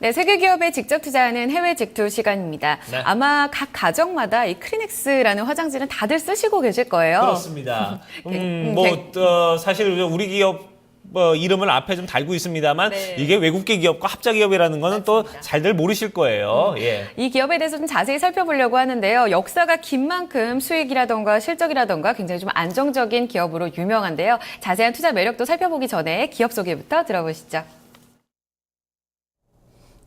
네, 세계 기업에 직접 투자하는 해외 직투 시간입니다. 네. 아마 각 가정마다 이 크리넥스라는 화장지는 다들 쓰시고 계실 거예요. 그렇습니다. 네. 사실 우리 기업 이름을 앞에 좀 달고 있습니다만 네. 이게 외국계 기업과 합자 기업이라는 거는 또 잘들 모르실 거예요. 예. 이 기업에 대해서 좀 자세히 살펴보려고 하는데요. 역사가 긴 만큼 수익이라던가 실적이라던가 굉장히 좀 안정적인 기업으로 유명한데요. 자세한 투자 매력도 살펴보기 전에 기업 소개부터 들어보시죠.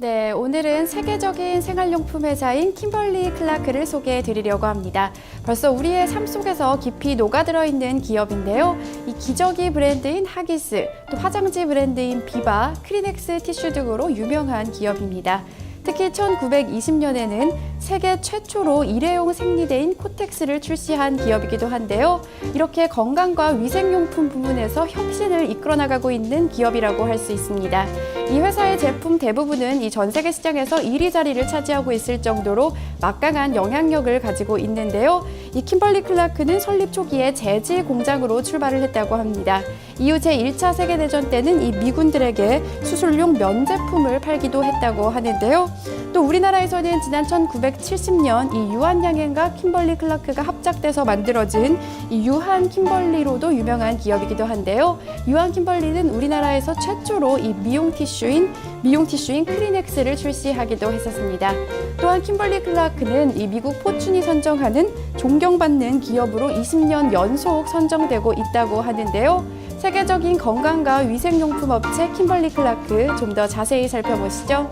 네, 오늘은 세계적인 생활용품 회사인 킴벌리 클라크를 소개해 드리려고 합니다. 벌써 우리의 삶 속에서 깊이 녹아들어 있는 기업인데요. 이 기저귀 브랜드인 하기스, 또 화장지 브랜드인 비바, 크리넥스 티슈 등으로 유명한 기업입니다. 특히 1920년에는 세계 최초로 일회용 생리대인 코텍스를 출시한 기업이기도 한데요. 이렇게 건강과 위생용품 부문에서 혁신을 이끌어 나가고 있는 기업이라고 할 수 있습니다. 이 회사의 제품 대부분은 이 전 세계 시장에서 1위 자리를 차지하고 있을 정도로 막강한 영향력을 가지고 있는데요. 이 킴벌리 클라크는 설립 초기에 재질 공장으로 출발을 했다고 합니다. 이후 제1차 세계대전 때는 이 미군들에게 수술용 면 제품을 팔기도 했다고 하는데요. 또 우리나라에서는 지난 1970년 이 유한양행과 킴벌리 클라크가 합작돼서 만들어진 이 유한 킴벌리로도 유명한 기업이기도 한데요. 유한 킴벌리는 우리나라에서 최초로 이 미용 티슈인 크리넥스를 출시하기도 했었습니다. 또한 킴벌리 클라크는 이 미국 포춘이 선정하는 존경받는 기업으로 20년 연속 선정되고 있다고 하는데요. 세계적인 건강과 위생용품 업체 킴벌리 클라크 좀 더 자세히 살펴보시죠.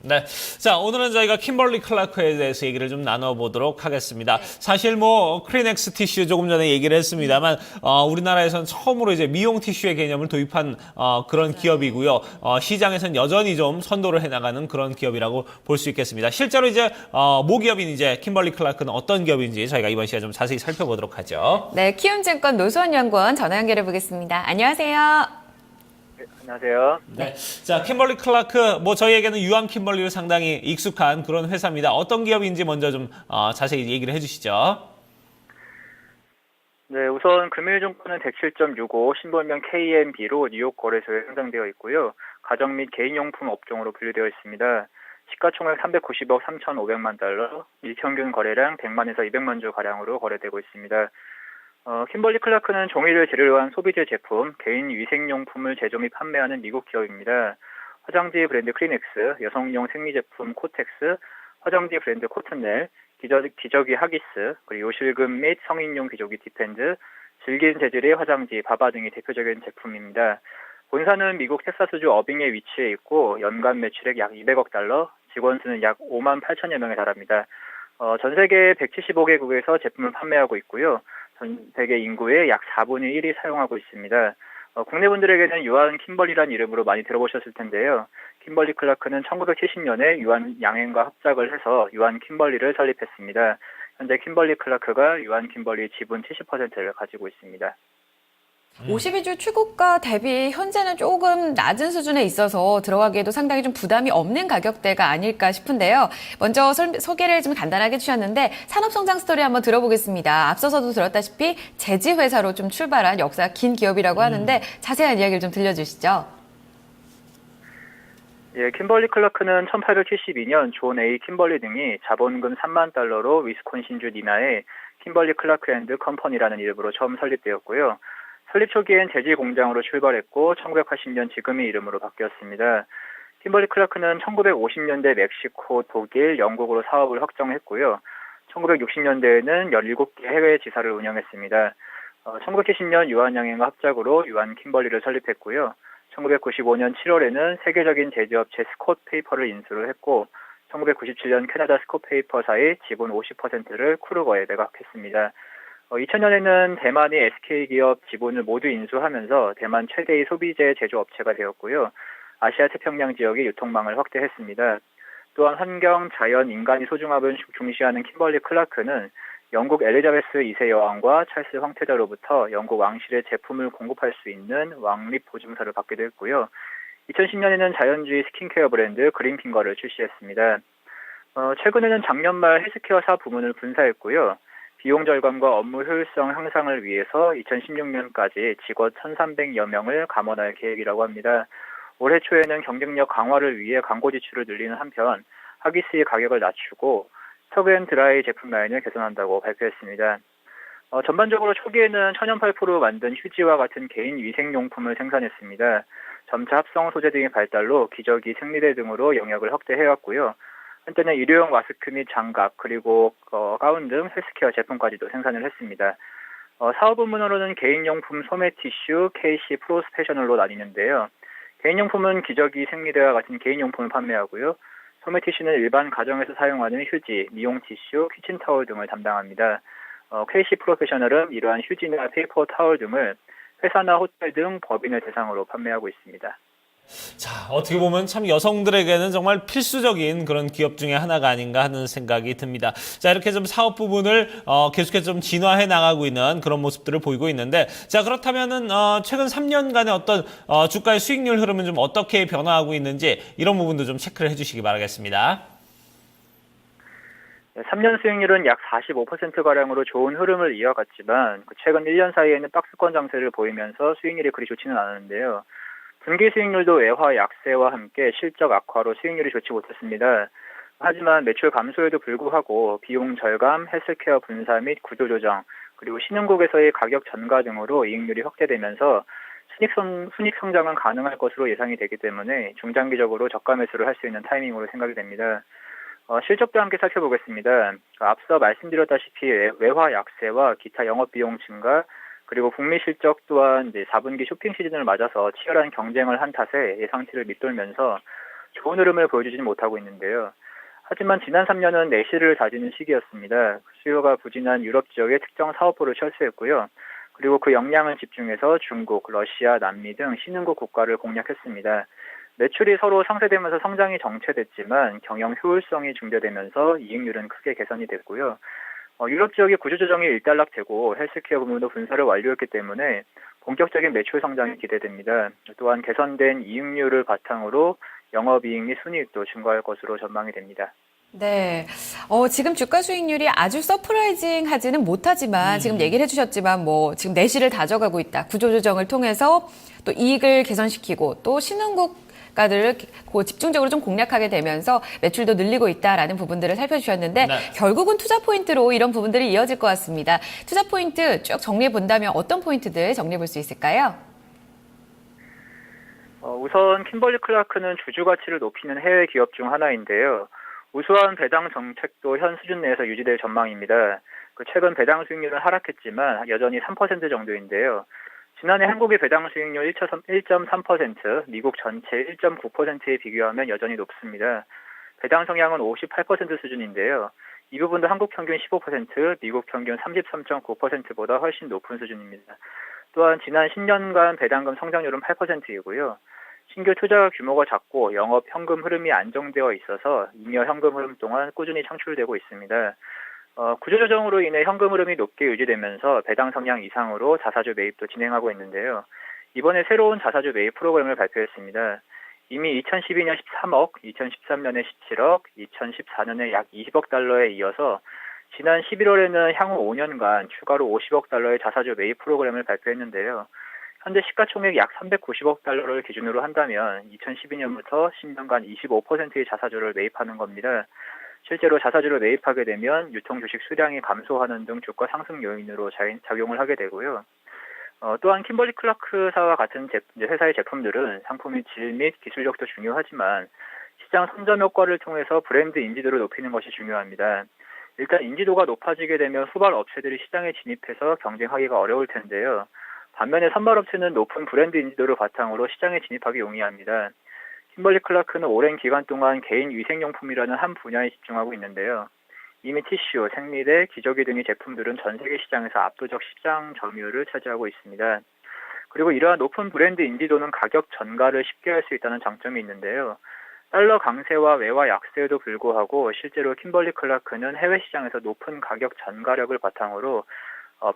네. 자, 오늘은 저희가 킴벌리 클라크에 대해서 얘기를 좀 나눠보도록 하겠습니다. 사실 크리넥스 티슈 조금 전에 얘기를 했습니다만, 우리나라에서는 처음으로 이제 미용 티슈의 개념을 도입한, 그런 기업이고요. 시장에서는 여전히 좀 선도를 해나가는 그런 기업이라고 볼 수 있겠습니다. 실제로 이제, 모기업인 이제 킴벌리 클라크는 어떤 기업인지 저희가 이번 시간에 좀 자세히 살펴보도록 하죠. 네, 키움증권 노수원 연구원 전화 연결해 보겠습니다. 안녕하세요. 안녕하세요. 네. 자, 킴벌리 클라크, 저희에게는 유한 킴벌리로 상당히 익숙한 그런 회사입니다. 어떤 기업인지 먼저 좀, 자세히 얘기를 해주시죠. 네, 우선 금일증권은 107.65, 신분명 KMB로 뉴욕 거래소에 상장되어 있고요. 가정 및 개인용품 업종으로 분류되어 있습니다. 시가총액 390억 3,500만 달러, 일평균 거래량 100만에서 200만 주 가량으로 거래되고 있습니다. 킴벌리 클라크는 종이를 재료로 한 소비재 제품, 개인 위생용품을 제조 및 판매하는 미국 기업입니다. 화장지 브랜드 크리넥스, 여성용 생리제품 코텍스, 화장지 브랜드 코튼넬, 기저귀 하기스, 그리고 요실금 및 성인용 기저귀 디펜드, 질긴 재질의 화장지 바바 등이 대표적인 제품입니다. 본사는 미국 텍사스주 어빙에 위치해 있고 연간 매출액 약 200억 달러, 직원 수는 약 5만 8천여 명에 달합니다. 전 세계 175개국에서 제품을 판매하고 있고요. 전 세계 인구의 약 4분의 1이 사용하고 있습니다. 국내 분들에게는 유한 킴벌리란 이름으로 많이 들어보셨을 텐데요. 킴벌리 클라크는 1970년에 유한 양행과 합작을 해서 유한 킴벌리를 설립했습니다. 현재 킴벌리 클라크가 유한 킴벌리 지분 70%를 가지고 있습니다. 52주 출고가 대비 현재는 조금 낮은 수준에 있어서 들어가기에도 상당히 좀 부담이 없는 가격대가 아닐까 싶은데요. 먼저 소개를 좀 간단하게 해주셨는데 산업성장 스토리 한번 들어보겠습니다. 앞서서도 들었다시피 제지회사로 좀 출발한 역사가 긴 기업이라고 하는데 자세한 이야기를 좀 들려주시죠. 예, 킴벌리 클라크는 1872년 존 A. 킴벌리 등이 자본금 3만 달러로 위스콘신주 니나의 킴벌리 클라크 앤드 컴퍼니라는 이름으로 처음 설립되었고요. 설립 초기엔 재질 공장으로 출발했고 1980년 지금의 이름으로 바뀌었습니다. 킴벌리 클라크는 1950년대 멕시코, 독일, 영국으로 사업을 확정했고요. 1960년대에는 17개 해외 지사를 운영했습니다. 1970년 유한양행과 합작으로 유한 킴벌리를 설립했고요. 1995년 7월에는 세계적인 제조업체 스콧 페이퍼를 인수를 했고 1997년 캐나다 스콧 페이퍼사의 지분 50%를 쿠르거에 매각했습니다. 2000년에는 대만의 SK 기업 지분을 모두 인수하면서 대만 최대의 소비재 제조업체가 되었고요. 아시아 태평양 지역의 유통망을 확대했습니다. 또한 환경, 자연, 인간이 소중함을 중시하는 킴벌리 클라크는 영국 엘리자베스 2세 여왕과 찰스 황태자로부터 영국 왕실의 제품을 공급할 수 있는 왕립 보증서를 받기도 했고요. 2010년에는 자연주의 스킨케어 브랜드 그린핑거를 출시했습니다. 최근에는 작년 말 헬스케어사 부문을 분사했고요. 비용 절감과 업무 효율성 향상을 위해서 2016년까지 직원 1,300여 명을 감원할 계획이라고 합니다. 올해 초에는 경쟁력 강화를 위해 광고 지출을 늘리는 한편 하기스의 가격을 낮추고 턱앤드라이 제품 라인을 개선한다고 발표했습니다. 전반적으로 초기에는 천연8%로 만든 휴지와 같은 개인 위생용품을 생산했습니다. 점차 합성 소재 등의 발달로 기저귀, 생리대 등으로 영역을 확대해왔고요. 한때는 일회용 마스크 및 장갑, 그리고 가운 등 헬스케어 제품까지도 생산을 했습니다. 사업 부문으로는 개인용품, 소매 티슈, KC 프로스페셔널로 나뉘는데요. 개인용품은 기저귀, 생리대와 같은 개인용품을 판매하고요. 소매 티슈는 일반 가정에서 사용하는 휴지, 미용 티슈, 키친타월 등을 담당합니다. KC 프로페셔널은 이러한 휴지나 페이퍼 타월 등을 회사나 호텔 등 법인을 대상으로 판매하고 있습니다. 자, 어떻게 보면 참 여성들에게는 정말 필수적인 그런 기업 중에 하나가 아닌가 하는 생각이 듭니다. 자, 이렇게 좀 사업 부분을 계속해서 좀 진화해 나가고 있는 그런 모습들을 보이고 있는데, 자, 그렇다면은 최근 3년간의 어떤 주가의 수익률 흐름은 좀 어떻게 변화하고 있는지 이런 부분도 좀 체크를 해주시기 바라겠습니다. 3년 수익률은 약 45%가량으로 좋은 흐름을 이어갔지만 최근 1년 사이에는 박스권 장세를 보이면서 수익률이 그리 좋지는 않았는데요. 분기 수익률도 외화 약세와 함께 실적 악화로 수익률이 좋지 못했습니다. 하지만 매출 감소에도 불구하고 비용 절감, 헬스케어 분사 및 구조조정, 그리고 신흥국에서의 가격 전가 등으로 이익률이 확대되면서 순익 성장은 가능할 것으로 예상이 되기 때문에 중장기적으로 저가 매수를 할 수 있는 타이밍으로 생각이 됩니다. 실적도 함께 살펴보겠습니다. 앞서 말씀드렸다시피 외화 약세와 기타 영업비용 증가, 그리고 북미 실적 또한 이제 4분기 쇼핑 시즌을 맞아서 치열한 경쟁을 한 탓에 예상치를 밑돌면서 좋은 흐름을 보여주지는 못하고 있는데요. 하지만 지난 3년은 내실을 다지는 시기였습니다. 수요가 부진한 유럽 지역의 특정 사업부를 철수했고요. 그리고 그 역량을 집중해서 중국, 러시아, 남미 등 신흥국 국가를 공략했습니다. 매출이 서로 상쇄되면서 성장이 정체됐지만 경영 효율성이 중대되면서 이익률은 크게 개선이 됐고요. 유럽 지역의 구조조정이 일단락되고 헬스케어 부문도 분사를 완료했기 때문에 본격적인 매출 성장이 기대됩니다. 또한 개선된 이익률을 바탕으로 영업이익 및 순이익도 증가할 것으로 전망이 됩니다. 네. 지금 주가 수익률이 아주 서프라이징하지는 못하지만 지금 얘기를 해주셨지만 지금 내실을 다져가고 있다. 구조조정을 통해서 또 이익을 개선시키고 또 신흥국가들을 집중적으로 좀 공략하게 되면서 매출도 늘리고 있다라는 부분들을 살펴주셨는데 네. 결국은 투자 포인트로 이런 부분들이 이어질 것 같습니다. 투자 포인트 쭉 정리해 본다면 어떤 포인트들 정리해 볼 수 있을까요? 우선 킴벌리 클라크는 주주 가치를 높이는 해외 기업 중 하나인데요. 우수한 배당 정책도 현 수준 내에서 유지될 전망입니다. 최근 배당 수익률은 하락했지만 여전히 3% 정도인데요. 지난해 한국의 배당 수익률 1.3%, 미국 전체 1.9%에 비교하면 여전히 높습니다. 배당 성향은 58% 수준인데요. 이 부분도 한국 평균 15%, 미국 평균 33.9%보다 훨씬 높은 수준입니다. 또한 지난 10년간 배당금 성장률은 8%이고요. 신규 투자 규모가 작고 영업 현금 흐름이 안정되어 있어서 잉여 현금 흐름 동안 꾸준히 창출되고 있습니다. 구조조정으로 인해 현금 흐름이 높게 유지되면서 배당 성향 이상으로 자사주 매입도 진행하고 있는데요. 이번에 새로운 자사주 매입 프로그램을 발표했습니다. 이미 2012년 13억, 2013년에 17억, 2014년에 약 20억 달러에 이어서 지난 11월에는 향후 5년간 추가로 50억 달러의 자사주 매입 프로그램을 발표했는데요. 현재 시가총액 약 390억 달러를 기준으로 한다면 2012년부터 10년간 25%의 자사주를 매입하는 겁니다. 실제로 자사주를 매입하게 되면 유통 주식 수량이 감소하는 등 주가 상승 요인으로 작용을 하게 되고요. 또한 킴벌리 클라크사와 같은 회사의 제품들은 상품의 질 및 기술력도 중요하지만 시장 선점 효과를 통해서 브랜드 인지도를 높이는 것이 중요합니다. 일단 인지도가 높아지게 되면 후발 업체들이 시장에 진입해서 경쟁하기가 어려울 텐데요. 반면에 선발업체는 높은 브랜드 인지도를 바탕으로 시장에 진입하기 용이합니다. 킴벌리 클라크는 오랜 기간 동안 개인 위생용품이라는 한 분야에 집중하고 있는데요. 이미 티슈, 생리대, 기저귀 등의 제품들은 전 세계 시장에서 압도적 시장 점유율을 차지하고 있습니다. 그리고 이러한 높은 브랜드 인지도는 가격 전가를 쉽게 할 수 있다는 장점이 있는데요. 달러 강세와 외화 약세에도 불구하고 실제로 킴벌리 클라크는 해외 시장에서 높은 가격 전가력을 바탕으로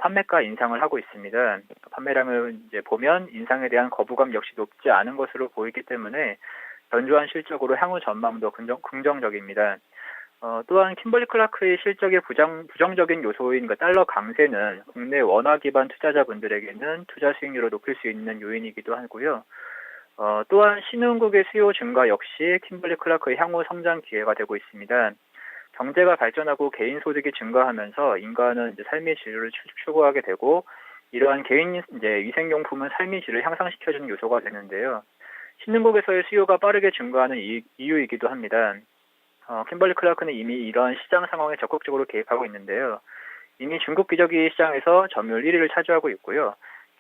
판매가 인상을 하고 있습니다. 판매량을 보면 인상에 대한 거부감 역시 높지 않은 것으로 보이기 때문에 견조한 실적으로 향후 전망도 긍정적입니다. 또한 킴벌리 클라크의 실적의 부정적인 요소인 달러 강세는 국내 원화 기반 투자자분들에게는 투자 수익률을 높일 수 있는 요인이기도 하고요. 또한 신흥국의 수요 증가 역시 킴벌리 클라크의 향후 성장 기회가 되고 있습니다. 경제가 발전하고 개인 소득이 증가하면서 인간은 이제 삶의 질을 추구하게 되고 이러한 개인 위생용품은 삶의 질을 향상시켜주는 요소가 되는데요. 신흥국에서의 수요가 빠르게 증가하는 이유이기도 합니다. 킴벌리 클라크는 이미 이러한 시장 상황에 적극적으로 개입하고 있는데요. 이미 중국 기저귀 시장에서 점유율 1위를 차지하고 있고요.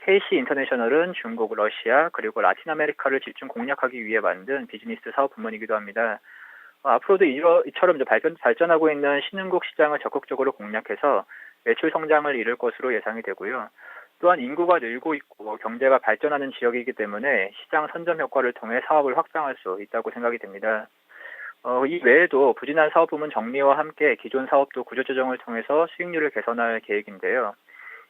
KC 인터내셔널은 중국, 러시아, 그리고 라틴 아메리카를 집중 공략하기 위해 만든 비즈니스 사업 부문이기도 합니다. 앞으로도 이처럼 발전하고 있는 신흥국 시장을 적극적으로 공략해서 매출 성장을 이룰 것으로 예상이 되고요. 또한 인구가 늘고 있고 경제가 발전하는 지역이기 때문에 시장 선점 효과를 통해 사업을 확장할 수 있다고 생각이 됩니다. 이 외에도 부진한 사업 부문 정리와 함께 기존 사업도 구조조정을 통해서 수익률을 개선할 계획인데요.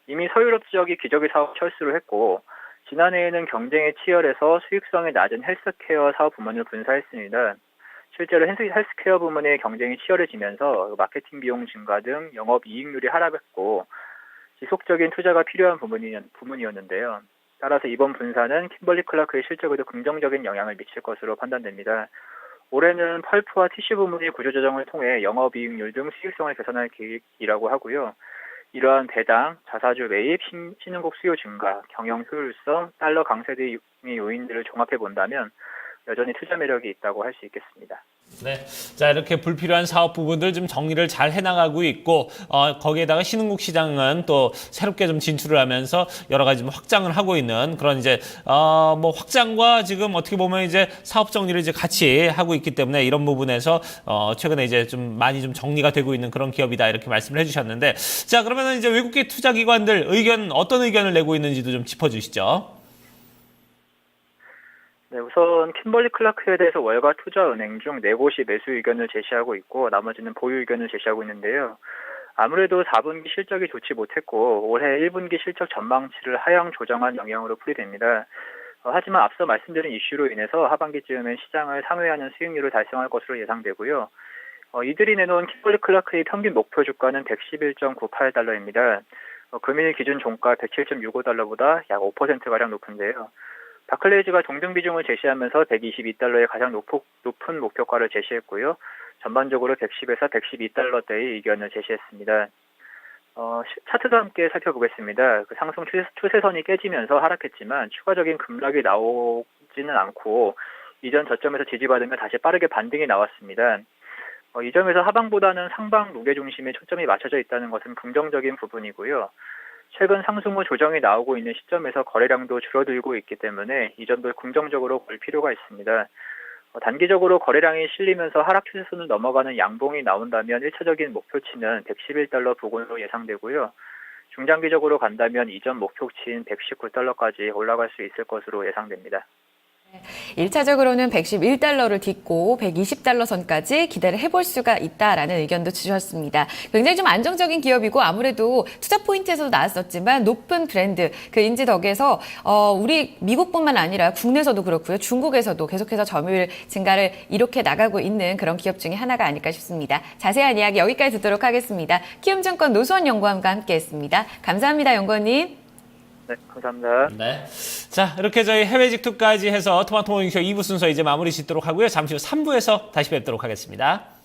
이미 서유럽 지역이 기저귀 사업 철수를 했고 지난해에는 경쟁이 치열해서 수익성이 낮은 헬스케어 사업 부문을 분사했습니다. 실제로 헬스케어 부문의 경쟁이 치열해지면서 마케팅 비용 증가 등 영업 이익률이 하락했고 지속적인 투자가 필요한 부문이었는데요. 따라서 이번 분사는 킴벌리 클라크의 실적에도 긍정적인 영향을 미칠 것으로 판단됩니다. 올해는 펄프와 티슈 부문의 구조조정을 통해 영업이익률 등 수익성을 개선할 계획이라고 하고요. 이러한 배당, 자사주 매입, 신흥국 수요 증가, 경영 효율성, 달러 강세 등의 요인들을 종합해 본다면 여전히 투자 매력이 있다고 할 수 있겠습니다. 네. 자, 이렇게 불필요한 사업 부분들 좀 정리를 잘 해나가고 있고, 거기에다가 신흥국 시장은 또 새롭게 좀 진출을 하면서 여러 가지 좀 확장을 하고 있는 그런 이제, 뭐 확장과 지금 어떻게 보면 이제 사업 정리를 이제 같이 하고 있기 때문에 이런 부분에서, 최근에 이제 좀 많이 좀 정리가 되고 있는 그런 기업이다. 이렇게 말씀을 해주셨는데, 자, 그러면은 이제 외국계 투자기관들 어떤 의견을 내고 있는지도 좀 짚어주시죠. 네, 우선 킴벌리 클라크에 대해서 월가 투자은행 중 4곳이 매수 의견을 제시하고 있고 나머지는 보유 의견을 제시하고 있는데요. 아무래도 4분기 실적이 좋지 못했고 올해 1분기 실적 전망치를 하향 조정한 영향으로 풀이됩니다. 하지만 앞서 말씀드린 이슈로 인해서 하반기쯤엔 시장을 상회하는 수익률을 달성할 것으로 예상되고요. 이들이 내놓은 킴벌리 클라크의 평균 목표 주가는 111.98달러입니다. 금일 기준 종가 107.65달러보다 약 5%가량 높은데요. 바클레이즈가 동등 비중을 제시하면서 122달러의 가장 높은 목표가를 제시했고요. 전반적으로 110에서 112달러대의 의견을 제시했습니다. 차트도 함께 살펴보겠습니다. 그 상승 추세선이 깨지면서 하락했지만 추가적인 급락이 나오지는 않고 이전 저점에서 지지받으며 다시 빠르게 반등이 나왔습니다. 이 점에서 하방보다는 상방 무게 중심에 초점이 맞춰져 있다는 것은 긍정적인 부분이고요. 최근 상승 후 조정이 나오고 있는 시점에서 거래량도 줄어들고 있기 때문에 이 점도 긍정적으로 볼 필요가 있습니다. 단기적으로 거래량이 실리면서 하락 추세선을 넘어가는 양봉이 나온다면 1차적인 목표치는 111달러 부근으로 예상되고요. 중장기적으로 간다면 이전 목표치인 119달러까지 올라갈 수 있을 것으로 예상됩니다. 1차적으로는 111달러를 딛고 120달러 선까지 기대를 해볼 수가 있다라는 의견도 주셨습니다. 굉장히 좀 안정적인 기업이고 아무래도 투자 포인트에서도 나왔었지만 높은 브랜드 그 인지 덕에서 우리 미국뿐만 아니라 국내에서도 그렇고요. 중국에서도 계속해서 점유율 증가를 이렇게 나가고 있는 그런 기업 중에 하나가 아닐까 싶습니다. 자세한 이야기 여기까지 듣도록 하겠습니다. 키움증권 노수원 연구원과 함께했습니다. 감사합니다, 연구원님. 네, 감사합니다. 네. 자, 이렇게 저희 해외 직투까지 해서 토마토 모닝쇼 2부 순서 이제 마무리 짓도록 하고요. 잠시 후 3부에서 다시 뵙도록 하겠습니다.